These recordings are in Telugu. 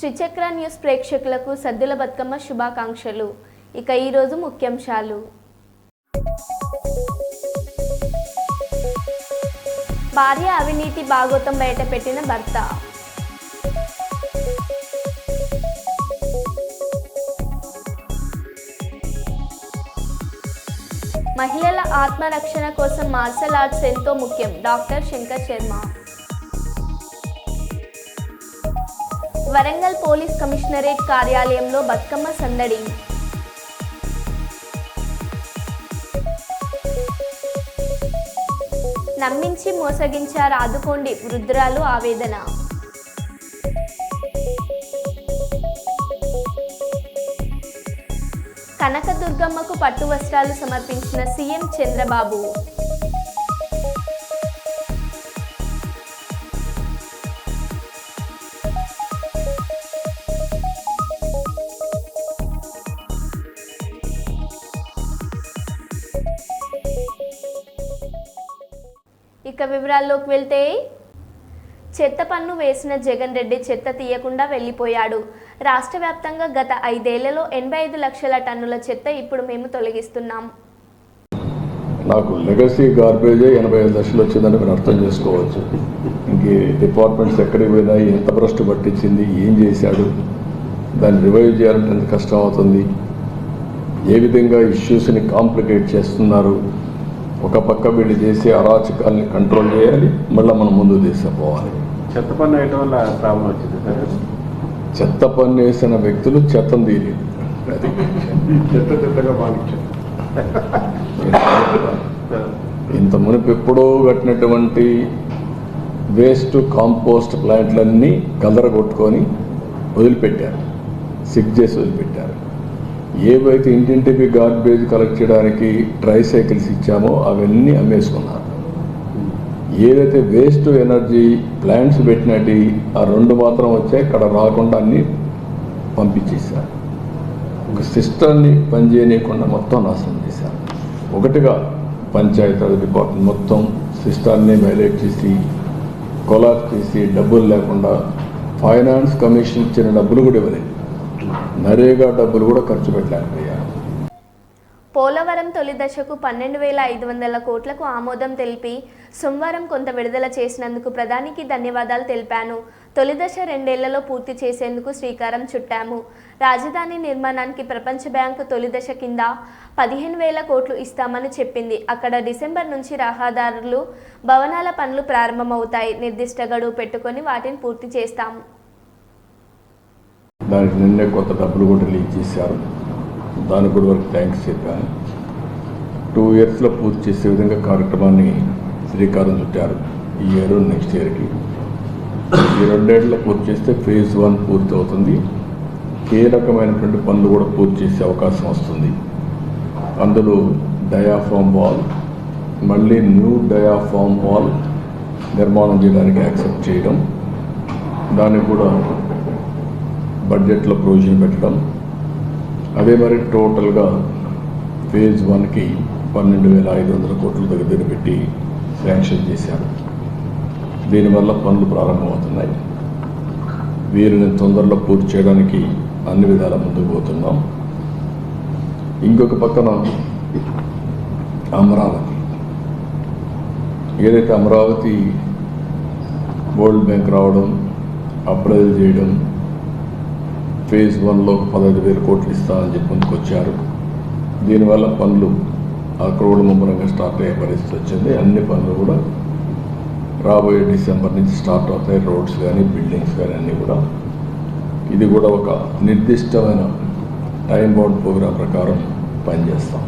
శ్రీచక్ర న్యూస్ ప్రేక్షకులకు సద్దుల బతుకమ్మ శుభాకాంక్షలు. ఇక ఈరోజు ముఖ్యాంశాలు. భార్య అవినీతి భాగోతం బయటపెట్టిన భర్త. మహిళల ఆత్మరక్షణ కోసం మార్షల్ ఆర్ట్స్ ఎంతో ముఖ్యం. Doctor Shankar Sharma. Warangal police commissionerate కార్యాలయంలో బతుకమ్మ సందడి. నమ్మించి మోసగించారు, ఆదుకోండి, వృద్ధురాలు ఆవేదన. కనకదుర్గమ్మకు పట్టు వస్త్రాలు సమర్పించిన సీఎం చంద్రబాబు. ఇక వివరాల్లోకి వెళ్తే, చెత్త పన్ను వేసిన జగన్ రెడ్డి చెత్త తీయకుండా వెళ్ళిపోయాడు. రాష్ట్ర వ్యాప్తంగా గత 5 ఏళ్లలో 85 లక్షల టన్నుల చెత్త ఇప్పుడు మేము తొలగిస్తున్నాం. నాకు లెగసీ గార్బేజే 85 లక్షలు వచ్చిందని మీరు అర్థం చేసుకోవచ్చు. ఇంకే డిపార్ట్మెంట్స్ ఎక్కడికి పోయినాయి, ఎంత భ్రష్టు పట్టించింది, ఏం చేశాడు, దాన్ని రివైవ్ చేయాలంటే ఎంత కష్టం అవుతుంది, ఏ విధంగా ఇష్యూస్ని కాంప్లికేట్ చేస్తున్నారు. ఒక పక్క వీళ్ళు చేసే అరాచకాలని కంట్రోల్ చేయాలి, మళ్ళీ మనం ముందు తీసుకుపోవాలి. చెత్త పన్ను వేయటం వల్ల ప్రాబ్లం వచ్చింది సార్. చెత్త పన్ను వేసిన వ్యక్తులు చెత్తను తీయలేదు. చెత్తగా భావించారు. ఇంత మునుపు ఎప్పుడో కట్టినటువంటి వేస్ట్ కాంపోస్ట్ ప్లాంట్లన్నీ కలరగొట్టుకొని వదిలిపెట్టారు, సిక్ చేసి వదిలిపెట్టారు. ఏవైతే ఇంటింటికి గార్బేజ్ కలెక్ట్ చేయడానికి ట్రైసైకిల్స్ ఇచ్చామో అవన్నీ అమ్మేసుకున్నారు. ఏదైతే వేస్ట్ ఎనర్జీ ప్లాంట్స్ పెట్టినట్టు ఆ 2 మాత్రం వచ్చాయి, ఇక్కడ రాకుండా అన్నీ పంపించేశారు. ఒక సిస్టమ్ని పనిచేయనీయకుండా మొత్తం నాశనం చేశారు. ఒకటిగా పంచాయతీ డిపార్ట్మెంట్ మొత్తం సిస్టాన్ని వైలేట్ చేసి కొలాప్స్ చేసి డబ్బులు లేకుండా ఫైనాన్స్ కమిషన్ ఇచ్చిన డబ్బులు కూడా ఇవ్వలేదు. నరేగా డబ్బులు కూడా ఖర్చు పెట్టలేకపోయారు. పోలవరం తొలి దశకు 12,500 కోట్లకు ఆమోదం తెలిపి సోమవారం కొంత విడుదల చేసినందుకు ప్రధానికి ధన్యవాదాలు తెలిపాను. తొలి దశ 2 ఏళ్లలో పూర్తి చేసేందుకు శ్రీకారం చుట్టాము. రాజధాని నిర్మాణానికి ప్రపంచ బ్యాంకు తొలి దశ కింద 15,000 కోట్లు ఇస్తామని చెప్పింది. అక్కడ డిసెంబర్ నుంచి రహదారులు, భవనాల పనులు ప్రారంభమవుతాయి. నిర్దిష్ట గడువు పెట్టుకొని వాటిని పూర్తి చేస్తాము. దానికి నిన్నే కొత్త డబ్బులు కూడా రిలీజ్ చేశారు. దానికి కూడా వరకు థ్యాంక్స్ చెప్పాను. 2 ఇయర్స్లో పూర్తి చేసే విధంగా కార్యక్రమాన్ని శ్రీకారం చుట్టారు. ఈ ఇయర్ నెక్స్ట్ ఇయర్కి ఈ 2 ఏళ్లలో పూర్తి చేస్తే ఫేజ్ 1 పూర్తి అవుతుంది. కీలకమైనటువంటి పనులు కూడా పూర్తి చేసే అవకాశం వస్తుంది. అందులో డయాఫామ్ వాల్, మళ్ళీ న్యూ డయాఫామ్ వాల్ నిర్మాణం చేయడానికి యాక్సెప్ట్ చేయడం, దానికి కూడా బడ్జెట్లో ప్రొవిజన్ పెట్టడం. అదే మరి టోటల్గా ఫేజ్ 1కి 12,500 కోట్ల దగ్గర పెట్టి శాంక్షన్ చేశారు. దీనివల్ల పనులు ప్రారంభమవుతున్నాయి. వీరిని తొందరలో పూర్తి చేయడానికి అన్ని విధాల ముందుకు పోతున్నాం. ఇంకొక పక్కన అమరావతి, ఏదైతే అమరావతి వరల్డ్ బ్యాంక్ రావడం, అప్రైజల్ చేయడం, ఫేజ్ 1లో 15,000 కోట్లు ఇస్తామని చెప్పి ముందుకు వచ్చారు. దీనివల్ల పనులు అక్రోడ్ ముమ్మరంగా స్టార్ట్ అయ్యే పరిస్థితి వచ్చింది. అన్ని పనులు కూడా రాబోయే డిసెంబర్ నుంచి స్టార్ట్ అవుతాయి. రోడ్స్ కానీ, బిల్డింగ్స్ కానీ అన్నీ కూడా. ఇది కూడా ఒక నిర్దిష్టమైన టైం బౌండ్ ప్రోగ్రాం ప్రకారం పనిచేస్తాం.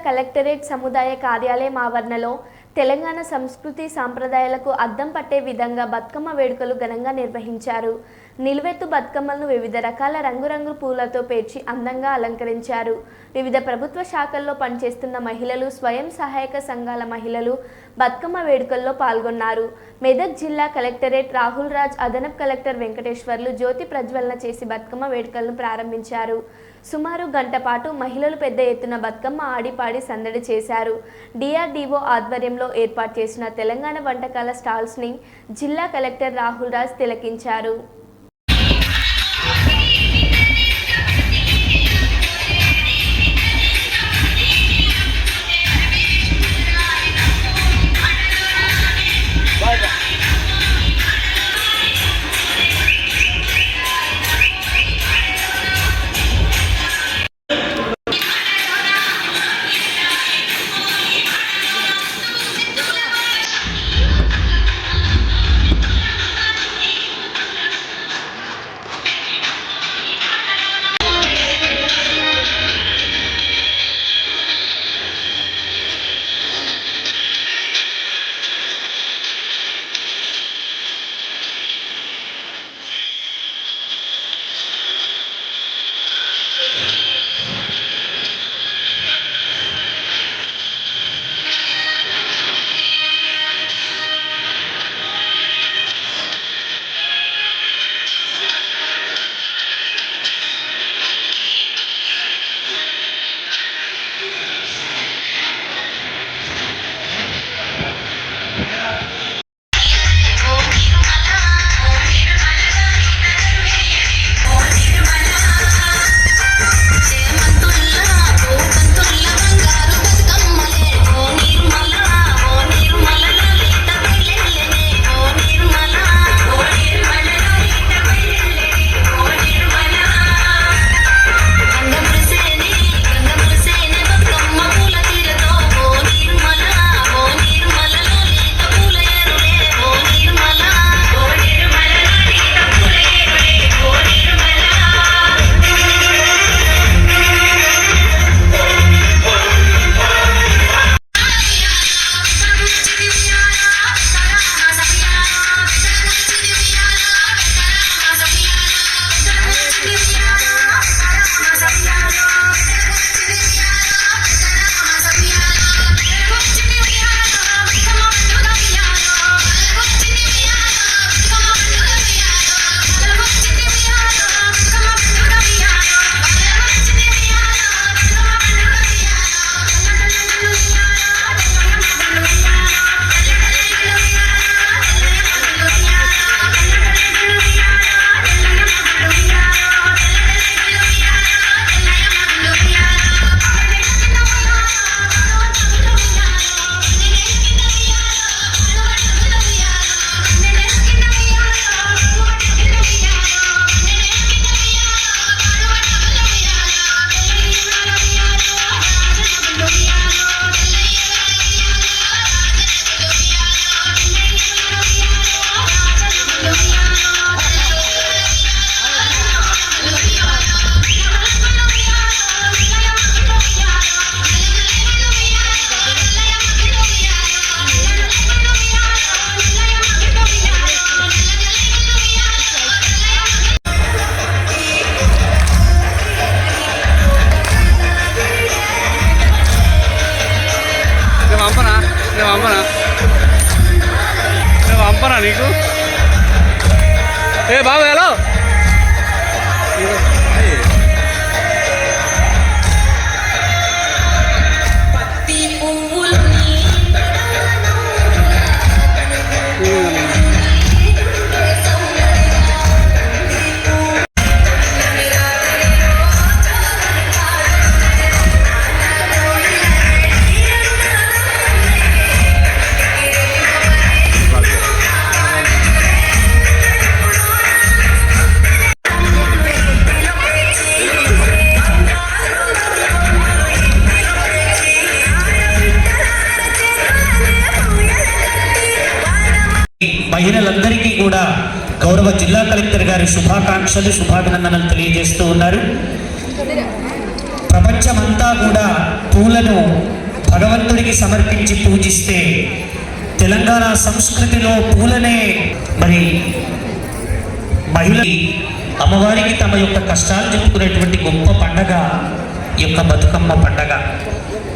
కలెక్టరేట్ సముదాయ కార్యాలయం ఆవరణలో తెలంగాణ సంస్కృతి సాంప్రదాయాలకు అద్దం పట్టే విధంగా బతుకమ్మ వేడుకలు ఘనంగా నిర్వహించారు. నిలువెత్తు బతుకమ్మలను వివిధ రకాల రంగురంగు పూలతో పేర్చి అందంగా అలంకరించారు. వివిధ ప్రభుత్వ శాఖల్లో పనిచేస్తున్న మహిళలు, స్వయం సహాయక సంఘాల మహిళలు బతుకమ్మ వేడుకల్లో పాల్గొన్నారు. మెదక్ జిల్లా కలెక్టరేట్ రాహుల్ రాజ్, అదనపు కలెక్టర్ వెంకటేశ్వర్లు జ్యోతి ప్రజ్వలన చేసి బతుకమ్మ వేడుకలను ప్రారంభించారు. సుమారు గంట పాటు మహిళలు పెద్ద ఎత్తున బతుకమ్మ ఆడిపాడి సందడి చేశారు. డిఆర్డీఓ ఆధ్వర్యంలో ఏర్పాటు చేసిన తెలంగాణ వంటకాల స్టాల్స్ని జిల్లా కలెక్టర్ రాహుల్ రాజ్ తిలకించారు. ఏ బాబు హలో మహిళలందరికీ కూడా గౌరవ జిల్లా కలెక్టర్ గారి శుభాకాంక్షలు శుభాభినందనలు తెలియజేస్తూ ఉన్నారు. ప్రపంచమంతా కూడా పూలను భగవంతుడికి సమర్పించి పూజిస్తే తెలంగాణ సంస్కృతిలో పూలనే మరి మహిళ అమ్మవారికి తమ యొక్క కష్టాలు చెప్పుకునేటువంటి గొప్ప పండగ ఈ యొక్క బతుకమ్మ పండగ.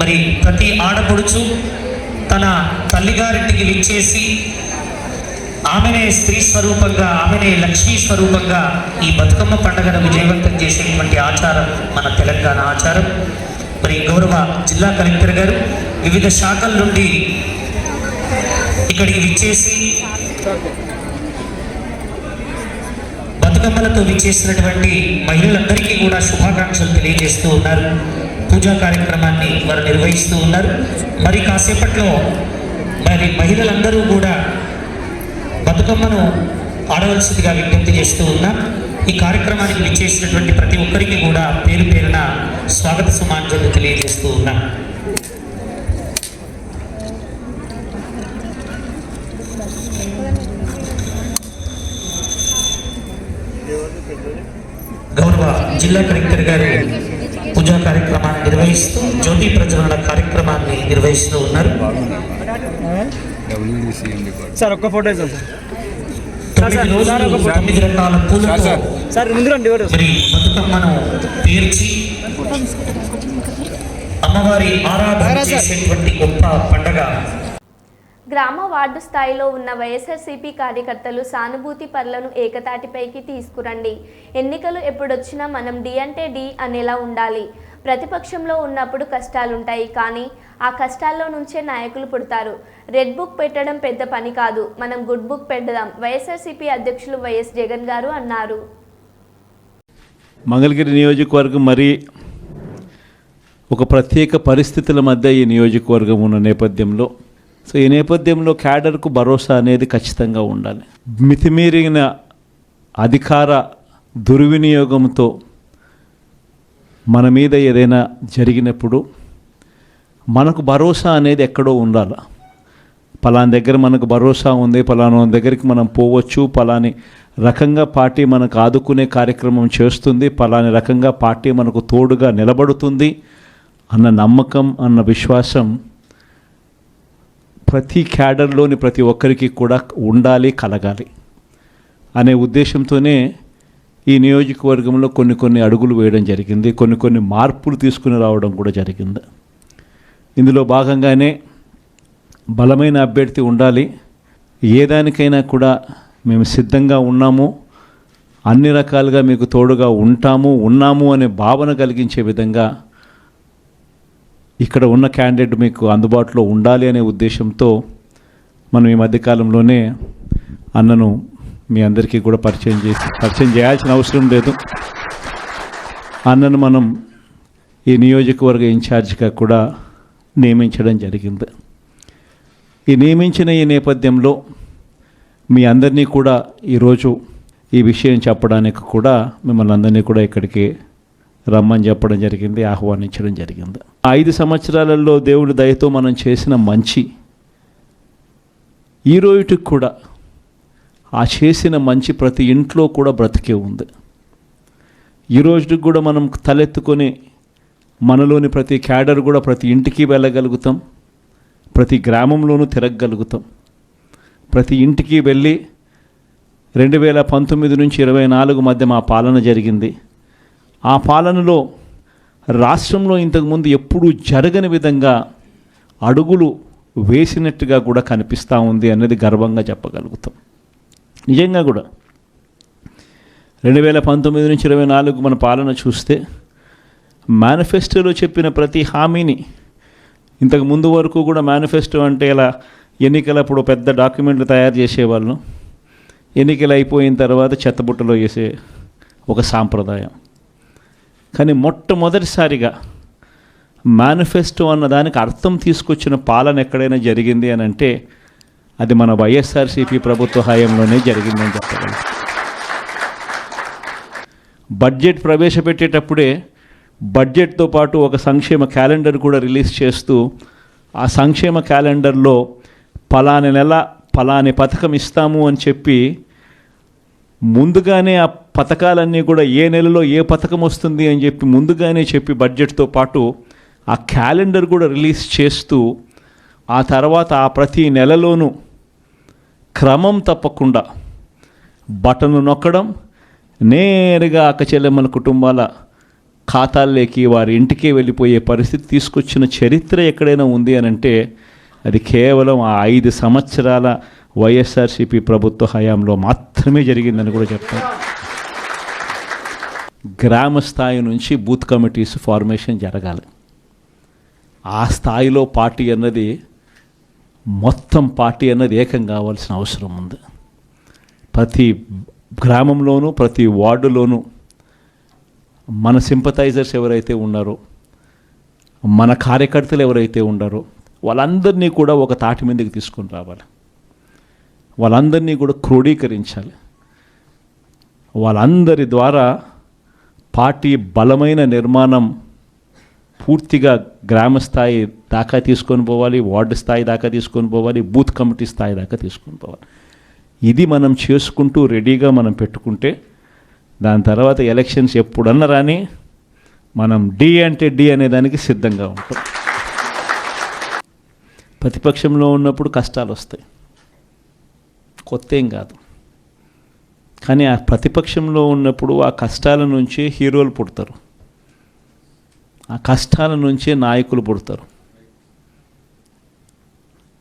మరి ప్రతి ఆడపడుచు తన తల్లిగారింటికి విచ్చేసి ఆమెనే స్త్రీ స్వరూపంగా, ఆమెనే లక్ష్మీ స్వరూపంగా ఈ బతుకమ్మ పండుగను విజయవంతం చేసేటువంటి ఆచారం మన తెలంగాణ ఆచారం. మరి గౌరవ జిల్లా కలెక్టర్ గారు వివిధ శాఖల నుండి ఇక్కడికి విచ్చేసి బతుకమ్మలతో విచ్చేసినటువంటి మహిళలందరికీ కూడా శుభాకాంక్షలు తెలియజేస్తూ ఉన్నారు. పూజా కార్యక్రమాన్ని వారు నిర్వహిస్తూ ఉన్నారు. మరి కాసేపట్లో మరి మహిళలందరూ కూడా బతుకమ్మను ఆడవలసిందిగా విజ్ఞప్తి చేస్తూ ఉన్నాం. ఈ కార్యక్రమానికి విచ్చేసినటువంటి ప్రతి ఒక్కరికి కూడా పేరు పేరున స్వాగత సుమాంజలు తెలియజేస్తూ ఉన్నాం. గౌరవ జిల్లా కలెక్టర్ గారు పూజా కార్యక్రమాన్ని నిర్వహిస్తూ జ్యోతి ప్రజ్వలన కార్యక్రమాన్ని నిర్వహిస్తూ ఉన్నారు. సార్ ఒక్క ఫోటో సార్. 9 రోజులు 9 రకాల పూలతో మరి బతుకమ్మను పేర్చి అమ్మవారి ఆరాధన చేసేటువంటి గొప్ప పండగ. గ్రామ వార్డు స్థాయిలో ఉన్న వైఎస్ఆర్సీపీ కార్యకర్తలు సానుభూతి పరులను ఏకతాటిపైకి తీసుకురండి. ఎన్నికలు ఎప్పుడొచ్చినా మనం డి అంటే డి అనేలా ఉండాలి. ప్రతిపక్షంలో ఉన్నప్పుడు కష్టాలుంటాయి, కానీ ఆ కష్టాల్లో నుంచే నాయకులు పుడతారు. రెడ్ బుక్ పెట్టడం పెద్ద పని కాదు, మనం గుడ్ బుక్ పెడదాం. వైఎస్ఆర్సీపీ అధ్యక్షులు వైఎస్ జగన్ గారు అన్నారు. మంగళగిరి నియోజకవర్గం మరి ఒక ప్రత్యేక పరిస్థితుల మధ్య ఈ నియోజకవర్గం ఉన్న నేపథ్యంలో, సో ఈ నేపథ్యంలో క్యాడర్కు భరోసా అనేది ఖచ్చితంగా ఉండాలి. మితిమీరిన అధికార దుర్వినియోగంతో మన మీద ఏదైనా జరిగినప్పుడు మనకు భరోసా అనేది ఎక్కడో ఉండాలి. పలానా దగ్గర మనకు భరోసా ఉంది, పలానా దగ్గరికి మనం పోవచ్చు, పలాని రకంగా పార్టీ మనకు ఆదుకునే కార్యక్రమం చేస్తుంది, పలాని రకంగా పార్టీ మనకు తోడుగా నిలబడుతుంది అన్న నమ్మకం, అన్న విశ్వాసం ప్రతి క్యాడర్లోని ప్రతి ఒక్కరికి కూడా ఉండాలి, కలగాలి అనే ఉద్దేశంతోనే ఈ నియోజకవర్గంలో కొన్ని అడుగులు వేయడం జరిగింది, కొన్ని మార్పులు తీసుకుని రావడం కూడా జరిగింది. ఇందులో భాగంగానే బలమైన అభ్యర్థి ఉండాలి, ఏ దానికైనా కూడా మేము సిద్ధంగా ఉన్నాము, అన్ని రకాలుగా మీకు తోడుగా ఉన్నాము అనే భావన కలిగించే విధంగా ఇక్కడ ఉన్న క్యాండిడేట్ మీకు అందుబాటులో ఉండాలి అనే ఉద్దేశంతో మనం ఈ మధ్యకాలంలోనే అన్నను మీ అందరికీ కూడా పరిచయం చేయాల్సిన అవసరం లేదు. అన్నను మనం ఈ నియోజకవర్గ ఇన్ఛార్జిగా కూడా నియమించడం జరిగింది. ఈ నియమించిన ఈ నేపథ్యంలో మీ అందరినీ కూడా ఈరోజు ఈ విషయం చెప్పడానికి కూడా మిమ్మల్ని అందరినీ కూడా ఇక్కడికి రమ్మని చెప్పడం జరిగింది, ఆహ్వానించడం జరిగింది. 5 సంవత్సరాలలో దేవుడి దయతో మనం చేసిన మంచి ఈ రోజుకి కూడా ఆ చేసిన మంచి ప్రతి ఇంట్లో కూడా బ్రతికే ఉంది. ఈ రోజుకి కూడా మనం తలెత్తుకొని మనలోని ప్రతి క్యాడర్ కూడా ప్రతి ఇంటికి వెళ్ళగలుగుతాం, ప్రతి గ్రామంలోనూ తిరగగలుగుతాం. ప్రతి ఇంటికి వెళ్ళి 2019 నుంచి 24 మధ్య మా పాలన జరిగింది. ఆ పాలనలో రాష్ట్రంలో ఇంతకుముందు ఎప్పుడూ జరగని విధంగా అడుగులు వేసినట్టుగా కూడా కనిపిస్తూ ఉంది అనేది గర్వంగా చెప్పగలుగుతాం. నిజంగా కూడా 2019 నుంచి 24 మన పాలన చూస్తే మేనిఫెస్టోలో చెప్పిన ప్రతి హామీని, ఇంతకు ముందు వరకు కూడా మేనిఫెస్టో అంటే ఇలా ఎన్నికలప్పుడు పెద్ద డాక్యుమెంట్లు తయారు చేసేవాళ్ళు, ఎన్నికలు అయిపోయిన తర్వాత చెత్తబుట్టలో వేసే ఒక సాంప్రదాయం. కానీ మొట్టమొదటిసారిగా మేనిఫెస్టో అన్న దానికి అర్థం తీసుకొచ్చిన పాలన ఎక్కడైనా జరిగింది అని అంటే అది మన వైఎస్ఆర్సీపీ ప్రభుత్వ హయాంలోనే జరిగిందని చెప్పగలం. బడ్జెట్ ప్రవేశపెట్టేటప్పుడే బడ్జెట్తో పాటు ఒక సంక్షేమ క్యాలెండర్ కూడా రిలీజ్ చేస్తూ ఆ సంక్షేమ క్యాలెండర్లో పలాని నెల పలాని పథకం ఇస్తాము అని చెప్పి ముందుగానే ఆ పథకాలన్నీ కూడా ఏ నెలలో ఏ పథకం వస్తుంది అని చెప్పి ముందుగానే చెప్పి బడ్జెట్తో పాటు ఆ క్యాలెండర్ కూడా రిలీజ్ చేస్తూ ఆ తర్వాత ఆ ప్రతి నెలలోనూ క్రమం తప్పకుండా బటన్లు నొక్కడం, నేరుగా అక్కచెల్లెమ్మల కుటుంబాల ఖాతాల్లోకి వారి ఇంటికే వెళ్ళిపోయే పరిస్థితి తీసుకొచ్చిన చరిత్ర ఎక్కడైనా ఉంది అని అంటే అది కేవలం ఆ 5 సంవత్సరాల వైఎస్ఆర్సీపీ ప్రభుత్వ హయాంలో మాత్రమే జరిగిందని కూడా చెప్తాను. గ్రామ స్థాయి నుంచి బూత్ కమిటీస్ ఫార్మేషన్ జరగాలి. ఆ స్థాయిలో పార్టీ అన్నది మొత్తం పార్టీ అన్నది ఏకం కావాల్సిన అవసరం ఉంది. ప్రతి గ్రామంలోనూ ప్రతి వార్డులోనూ మన సింపథైజర్స్ ఎవరైతే ఉన్నారో, మన కార్యకర్తలు ఎవరైతే ఉన్నారో వాళ్ళందరినీ కూడా ఒక తాటి మీదకి తీసుకొని రావాలి. వాళ్ళందరినీ కూడా క్రోడీకరించాలి. వాళ్ళందరి ద్వారా పార్టీ బలమైన నిర్మాణం పూర్తిగా గ్రామ స్థాయి దాకా తీసుకొని పోవాలి, వార్డు స్థాయి దాకా తీసుకొని పోవాలి, బూత్ కమిటీ స్థాయి దాకా తీసుకొని పోవాలి. ఇది మనం చేసుకుంటూ రెడీగా మనం పెట్టుకుంటే దాని తర్వాత ఎలక్షన్స్ ఎప్పుడన్నా రాని మనం డి అంటే డి అనేదానికి సిద్ధంగా ఉంటాం. ప్రతిపక్షంలో ఉన్నప్పుడు కష్టాలు వస్తాయి, కొత్త ఏం కాదు. కానీ ఆ ప్రతిపక్షంలో ఉన్నప్పుడు ఆ కష్టాల నుంచే హీరోలు పుడతారు, ఆ కష్టాల నుంచే నాయకులు పుడతారు.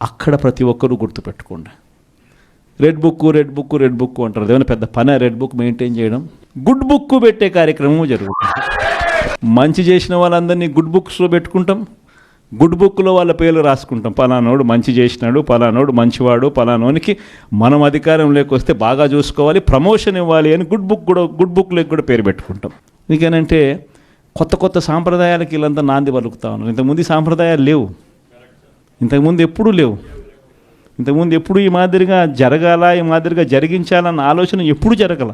అక్కడ ప్రతి ఒక్కరూ గుర్తుపెట్టుకోండి. రెడ్ బుక్ అంటారు. అదేమైనా పెద్ద పని రెడ్ బుక్ మెయింటైన్ చేయడం? గుడ్ బుక్ పెట్టే కార్యక్రమం జరుగుతుంది. మంచి చేసిన వాళ్ళందరినీ గుడ్ బుక్స్లో పెట్టుకుంటాం, గుడ్ బుక్లో వాళ్ళ పేర్లు రాసుకుంటాం. పలానోడు మంచి చేసినాడు, పలానోడు మంచివాడు, పలానోనికి మనం అధికారంలోకి వస్తే బాగా చూసుకోవాలి, ప్రమోషన్ ఇవ్వాలి అని గుడ్ బుక్లోకి కూడా పేరు పెట్టుకుంటాం. ఎందుకనంటే కొత్త సాంప్రదాయాలకి వీళ్ళంతా నాంది పలుకుతా ఉన్నారు. ఇంతకుముందు సాంప్రదాయాలు లేవు, ఇంతకుముందు ఎప్పుడూ లేవు. ఇంతకుముందు ఎప్పుడు ఈ మాదిరిగా జరగాల, ఈ మాదిరిగా జరిగించాలన్న ఆలోచన ఎప్పుడు జరగల.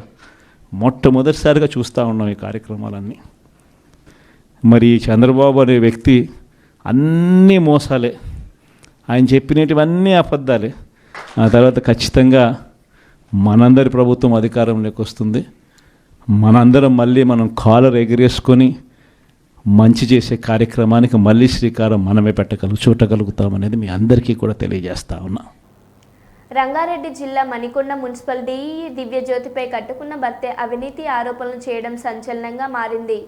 మొట్టమొదటిసారిగా చూస్తూ ఉన్నాం ఈ కార్యక్రమాలన్నీ. మరి చంద్రబాబు అనే వ్యక్తి అన్నీ మోసాలే, ఆయన చెప్పినటువన్నీ అబద్ధాలే. ఆ తర్వాత ఖచ్చితంగా మనందరి ప్రభుత్వం అధికారంలోకి వస్తుంది. మనందరం మళ్ళీ మనం కాలర్ ఎగిరేసుకొని మంచి చేసే కార్యక్రమానికి మళ్ళీ శ్రీకారం మనమే చూడగలుగుతామనేది మీ అందరికీ కూడా తెలియజేస్తా ఉన్నా. రంగారెడ్డి జిల్లా మణికొండ మున్సిపల్ డిఈ దివ్యజ్యోతిపై కట్టుకున్న భర్తే అవినీతి ఆరోపణలు చేయడం సంచలనంగా మారింది.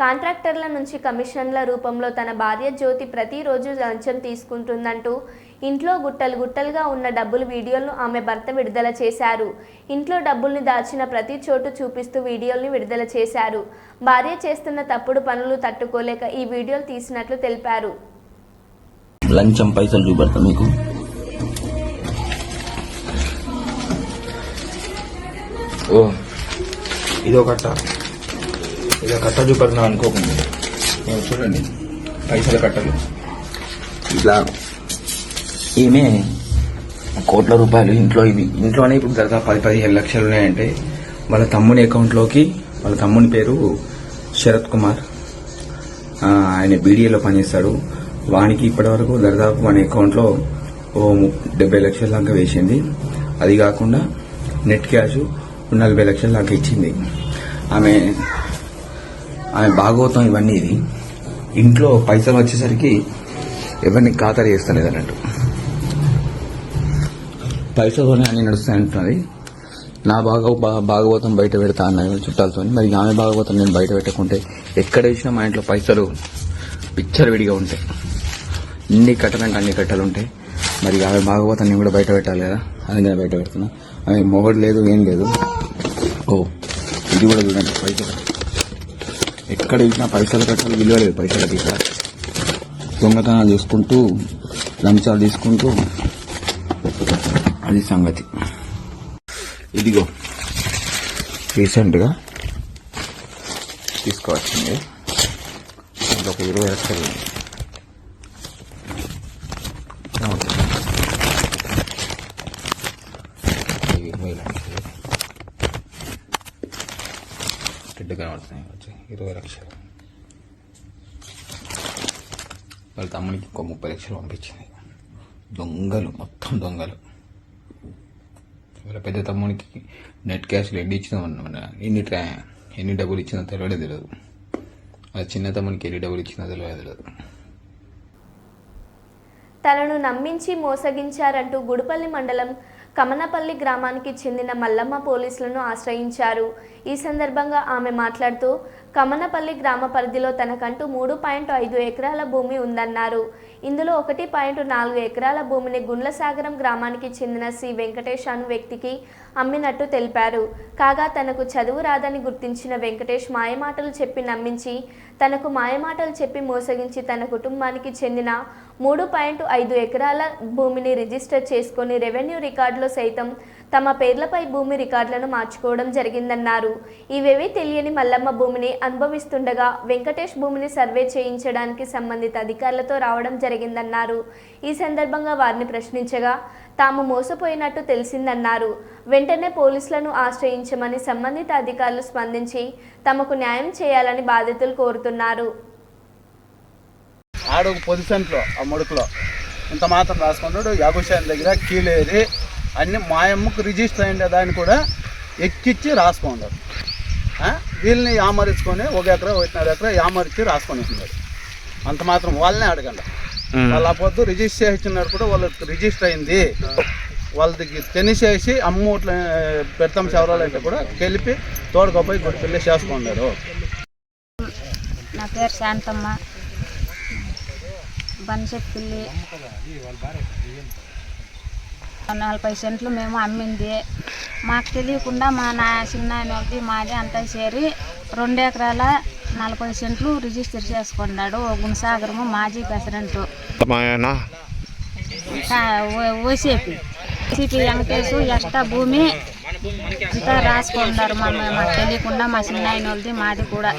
కాంట్రాక్టర్ల నుంచి కమిషన్ల రూపంలో తన భార్య జ్యోతి ప్రతిరోజు లంచం తీసుకుంటుందంటూ ఇంట్లో గుట్టలుగా ఉన్న డబ్బులు వీడియోలను ఆమె భర్త విడుదల చేశారు. ఇంట్లో డబ్బుల్ని దాచిన ప్రతి చోటు చూపిస్తూ వీడియోల్ని విడుదల చేశారు. భార్య చేస్తున్న తప్పుడు పనులు తట్టుకోలేక ఈ వీడియోలు తీసినట్లు తెలిపారు. లంచం పైసలు చూపెడతా మీకు. ఓ ఇదో కట్ట చూపెడుతున్నా అనుకోకుండా చూడండి, పైసల కట్టలు ఇట్లా. ఈమె కోట్ల రూపాయలు ఇంట్లోనే ఇప్పుడు దాదాపు 10-15 లక్షలు ఉన్నాయంటే వాళ్ళ తమ్ముని అకౌంట్లోకి, వాళ్ళ తమ్ముని పేరు శరత్ కుమార్, ఆయన బీడీఏలో పనిచేస్తాడు. వానికి ఇప్పటి వరకు దాదాపు మన అకౌంట్లో ఓ 70 లక్షల దాకా వేసింది. అది కాకుండా నెట్ క్యాష్ 40 లక్షల దాకా ఇచ్చింది. ఆమె భాగవతం ఇవన్నీ. ఇది ఇంట్లో పైసలు వచ్చేసరికి ఎవరిని ఖాతరు చేస్తలేదు అన్నట్టు, పైసలతోనే అన్ని నడుస్తాయంటున్నది. నా భాగవతం బయట పెడతా అన్నది చుట్టాలతో. మరి ఆమె భాగవతం నేను బయట పెట్టకుంటే ఎక్కడ వేసినా మా ఇంట్లో పైసలు పిచ్చర్ విడిగా ఉంటాయి. ఇన్ని కట్టలంటే అన్ని కట్టలు ఉంటాయి. మరి ఆమె భాగవతం నేను కూడా బయట పెట్టాలి కదా, అది నేను బయట పెడుతున్నా. ఆమె మొగడు లేదు, ఏం లేదు. ఓ ఇది కూడా చూడండి, పైసలు ఎక్కడ చూసినా పైసలు కట్టాలి, విలువ లేదు పైసలకి. ఇక్కడ దొంగతనాలు చేసుకుంటూ లంచాలు తీసుకుంటూ అది సంగతి. ఇదిగో రీసెంట్గా తీసుకోవచ్చింది, ఒక 20 లక్షలు. కనబడుతున్నాయి 20 లక్షలు. వాళ్ళ తమ్మునికి ఇంకో 30 లక్షలు పంపించింది. దొంగలు, మొత్తం దొంగలు. వాళ్ళ పెద్ద తమ్మునికి నెట్ క్యాష్లు ఎన్ని ఇచ్చిందో, ఎన్ని డబ్బులు ఇచ్చిందో తెలియదు. వాళ్ళ చిన్న తమ్మునికి ఎన్ని డబ్బులు ఇచ్చిందో తెలియదు. తనను నమ్మించి మోసగించారంటూ గుడిపల్లి మండలం కమనపల్లి గ్రామానికి చెందిన మల్లమ్మ పోలీసులను ఆశ్రయించారు. ఈ సందర్భంగా ఆమె మాట్లాడుతూ కమనపల్లి గ్రామ పరిధిలో తనకంటూ 3.5 ఎకరాల భూమి ఉందన్నారు. ఇందులో 1.4 ఎకరాల భూమిని గుండ్లసాగరం గ్రామానికి చెందిన సి వెంకటేష్ అను వ్యక్తికి అమ్మినట్టు తెలిపారు. కాగా తనకు చదువు రాదని గుర్తించిన వెంకటేష్ మాయమాటలు చెప్పి నమ్మించి తనకు మాయమాటలు చెప్పి మోసగించి తన కుటుంబానికి చెందిన 3.5 ఎకరాల భూమిని రిజిస్టర్ చేసుకొని రెవెన్యూ రికార్డులో సైతం తమ పేర్లపై భూమి రికార్డులను మార్చుకోవడం జరిగిందన్నారు. ఇవేవీ తెలియని మల్లమ్మ భూమిని అనుభవిస్తుండగా వెంకటేష్ భూమిని సర్వే చేయించడానికి సంబంధిత అధికారులతో రావడం జరిగిందన్నారు. ఈ సందర్భంగా వారిని ప్రశ్నించగా తాము మోసపోయినట్టు తెలిసిందన్నారు. వెంటనే పోలీసులను ఆశ్రయించమని సంబంధిత అధికారులు స్పందించి తమకు న్యాయం చేయాలని బాధితులు కోరుతున్నారు. ఆడొక పొజిషన్లో ఆ ముడుకులో ఇంత మాత్రం రాసుకుంటాడు. యాభూషాన్ దగ్గర కీలేది అన్ని మాయమ్మకు రిజిస్టర్ అయ్యే దాన్ని కూడా ఎక్కిచ్చి రాసుకున్నాడు. వీళ్ళని యామరించుకొని 1 ఎకరా 1.5 ఎకరా యామరించి రాసుకొని వస్తున్నాడు. అంత మాత్రం వాళ్ళనే అడగండి. వాళ్ళు ఆ పొద్దు రిజిస్టర్ చేసినారు కూడా వాళ్ళకి రిజిస్టర్ అయింది. వాళ్ళకి తెనిసేసి అమ్మూట్లు పెడతాం శవరాలు అంటే కూడా కలిపి తోడుకోపోయి గుడి పిల్లి చేసుకున్నారు. నా పేరు శాంతమ్మ, బన్సెట్పల్లి. 40 సెంట్లు మేము అమ్మింది. మాకు తెలియకుండా మా చిన్నాయనది మాది అంతా చేరి 2 ఎకరాల 40 సెంట్లు రిజిస్టర్ చేసుకున్నాడు. గుణసాగరము మాజీ ప్రెసిడెంట్ ఓసీపీ వెంకటేశు ఎక్స్ట్రా భూమి అంతా రాసుకున్నారు. మాకు తెలియకుండా మా చిన్నాయనది మాది కూడా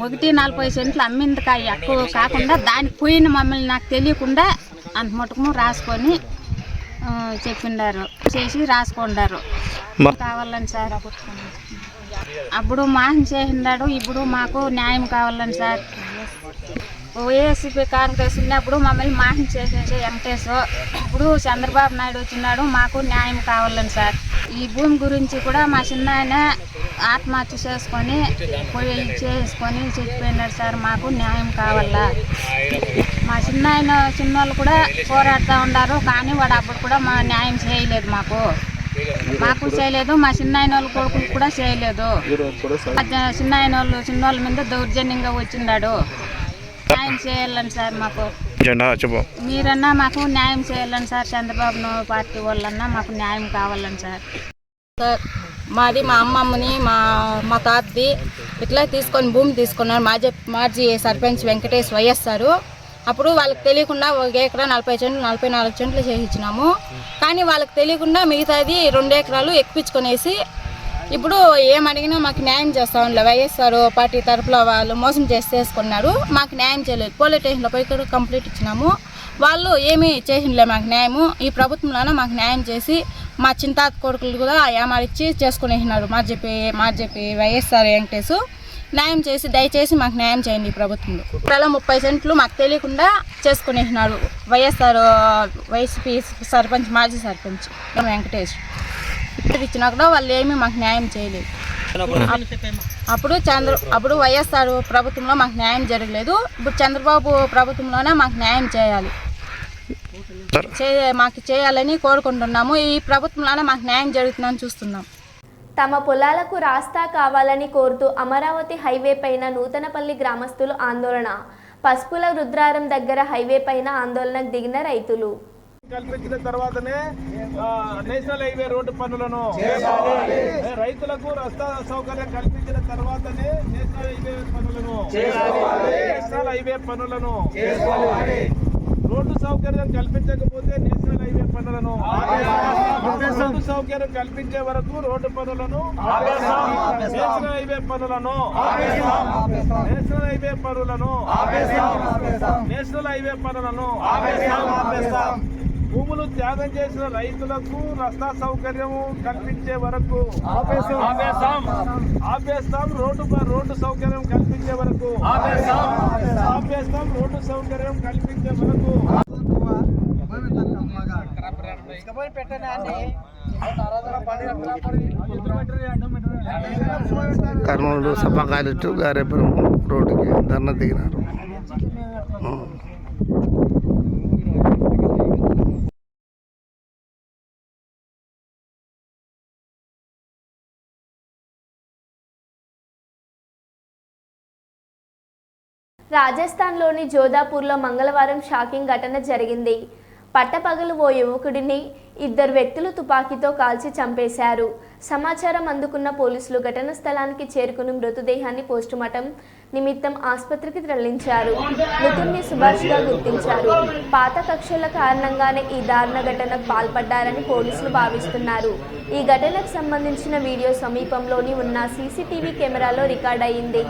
1.40 సెంట్లు అమ్మింది ఎక్కువ కాకుండా దానికి పోయిన మమ్మల్ని నాకు తెలియకుండా అంత మటుకు రాసుకొని చెప్పిండారు, చేసి రాసుకున్నారు. కావాలని సార్ అప్పుడు మాహం చేసినాడు. ఇప్పుడు మాకు న్యాయం కావాలని సార్. వైఎస్పీ కాంగ్రెస్ ఉన్నప్పుడు మమ్మల్ని మాహం చేసేసి వెంకటేశ్వర, ఇప్పుడు చంద్రబాబు నాయుడు వచ్చినాడు. మాకు న్యాయం కావాలని సార్. ఈ భూమి గురించి కూడా మా చిన్నాయన ఆత్మహత్య చేసుకొని చచ్చిపోయినారు సార్. మాకు న్యాయం కావాలా. మా చిన్నోళ్ళు కూడా పోరాడుతూ ఉన్నారు, కానీ వాడు అప్పుడు కూడా మా న్యాయం చేయలేదు. మాకు చేయలేదు, మా చిన్నాయన వాళ్ళ కొడుకులు కూడా చేయలేదు. చిన్నోళ్ళ మీద దౌర్జన్యంగా వచ్చిన్నాడు. న్యాయం చేయాలని సార్. మాకు మీరన్నా మాకు న్యాయం చేయాలని సార్. చంద్రబాబు పార్టీ వాళ్ళన్నా మాకు న్యాయం కావాలని సార్. మాది మా అమ్మమ్మని మా తాతది ఇట్లా తీసుకొని భూమి తీసుకున్నారు. మాజీ సర్పంచ్ వెంకటేష్ వైఎస్ఆర్. అప్పుడు వాళ్ళకి తెలియకుండా 1 ఎకరా 40 సెంట్లు 44 సెంట్లు చేయించినాము. కానీ వాళ్ళకి తెలియకుండా మిగతాది 2 ఎకరాలు ఎక్కించుకొనేసి ఇప్పుడు ఏమడిగినా మాకు న్యాయం చేస్తాం. వైఎస్ఆర్ పార్టీ తరఫున వాళ్ళు మోసం చేసుకున్నారు. మాకు న్యాయం చేయలేదు. పోలీస్ స్టేషన్లో పోయి కూడా కంప్లైంట్ ఇచ్చినాము. వాళ్ళు ఏమీ చేసినలే మాకు న్యాయము. ఈ ప్రభుత్వంలోనే మాకు న్యాయం చేసి మా చింతాత కొడుకులు కూడా ఏమారిచ్చి చేసుకునేసినారు. మార్జెపి వైఎస్ఆర్ వెంకటేశ్ న్యాయం చేసి దయచేసి మాకు న్యాయం చేయండి. ఈ ప్రభుత్వంలో ఇప్పుడు 30 సెంట్లు మాకు తెలియకుండా చేసుకునేసినాడు వైసీపీ సర్పంచ్ మాజీ సర్పంచ్ వెంకటేష్. ఇచ్చినా కూడా వాళ్ళు ఏమీ మాకు న్యాయం చేయలేదు. అప్పుడు వైఎస్ఆర్ ప్రభుత్వంలో మాకు న్యాయం జరగలేదు. ఇప్పుడు చంద్రబాబు ప్రభుత్వంలోనే మాకు న్యాయం చేయాలి, మాకు చేయాలని కోరుకుంటున్నాము. ఈ ప్రభుత్వంలోనే మాకు న్యాయం జరుగుతుందని చూస్తున్నాం. తమ పొలాలకు రాస్తా కావాలని కోరుతూ అమరావతి హైవే పైన నూతనపల్లి గ్రామస్తులు ఆందోళన. పసుపుల రుద్రారం దగ్గర హైవే పైన ఆందోళనకు దిగిన రైతులు. కల్పించిన తర్వాతనే నేషనల్ హైవే రోడ్డు పనులను, రైతులకు రస్తా సౌకర్యం కల్పించిన తర్వాతనే నేషనల్ హైవే పనులను, నేషనల్ హైవే పనులను, రోడ్డు సౌకర్యం కల్పించకపోతే నేషనల్ హైవే పనులను, రోడ్డు సౌకర్యం కల్పించే వరకు రోడ్డు పనులను, నేషనల్ హైవే పనులను, నేషనల్ హైవే పనులను, నేషనల్ హైవే పనులను భూములు త్యాగం చేసిన రైతులకు రస్తా సౌకర్యం కల్పించే వరకు ఆపేస్తాం. రోడ్డు సౌకర్యం కల్పించే వరకు ఆపేస్తాం. రోడ్డు సౌకర్యం కల్పించే వరకు కర్నూలు సభకాయలు గారేపురం రోడ్డుకి ధర్నా దిగినారు. రాజస్థాన్లోని జోధాపూర్లో మంగళవారం షాకింగ్ ఘటన జరిగింది. పట్టపగలు ఓ యువకుడిని ఇద్దరు వ్యక్తులు తుపాకీతో కాల్చి చంపేశారు. సమాచారం అందుకున్న పోలీసులు ఘటనా స్థలానికి చేరుకుని మృతదేహాన్ని పోస్టుమార్టం నిమిత్తం ఆసుపత్రికి తరలించారు. మృతుడిని సుభాష్గా గుర్తించారు. పాత కక్షల కారణంగానే ఈ దారుణ ఘటనకు పాల్పడ్డారని పోలీసులు భావిస్తున్నారు. ఈ ఘటనకు సంబంధించిన వీడియో సమీపంలోని ఉన్న సీసీటీవీ కెమెరాలో రికార్డ్ అయింది.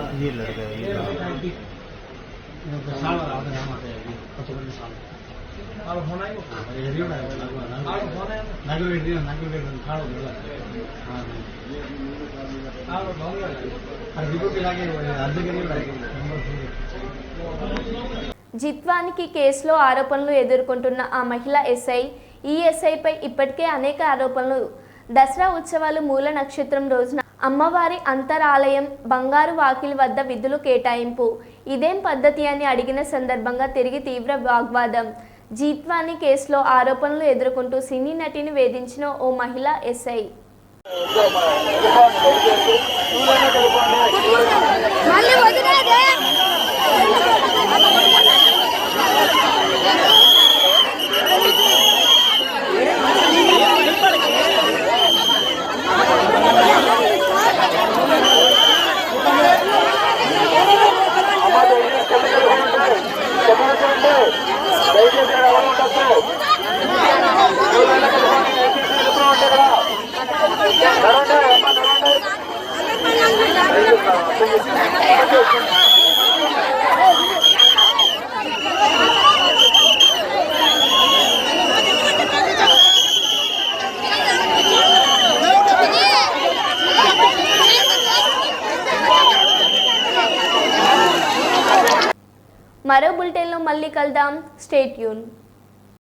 జిత్వానికి కేసులో ఆరోపణలు ఎదుర్కొంటున్న ఆ మహిళా ఎస్ఐ ఈ ఎస్ఐపై ఇప్పటికే అనేక ఆరోపణలు. దసరా ఉత్సవాలు మూల నక్షత్రం రోజున అమ్మవారి అంతరాలయం బంగారు వాకిలి వద్ద విధులు కేటాయింపు ఇదేం పద్ధతి అని అడిగిన సందర్భంగా తిరిగి తీవ్ర వాగ్వాదం. జీత్వాని కేసులో ఆరోపణలు ఎదుర్కొంటూ సినీ నటిని వేధించిన ఓ మహిళా ఎస్ఐ మరో బులెటిన్లో మళ్ళీ కలుద్దాం. Stay tune.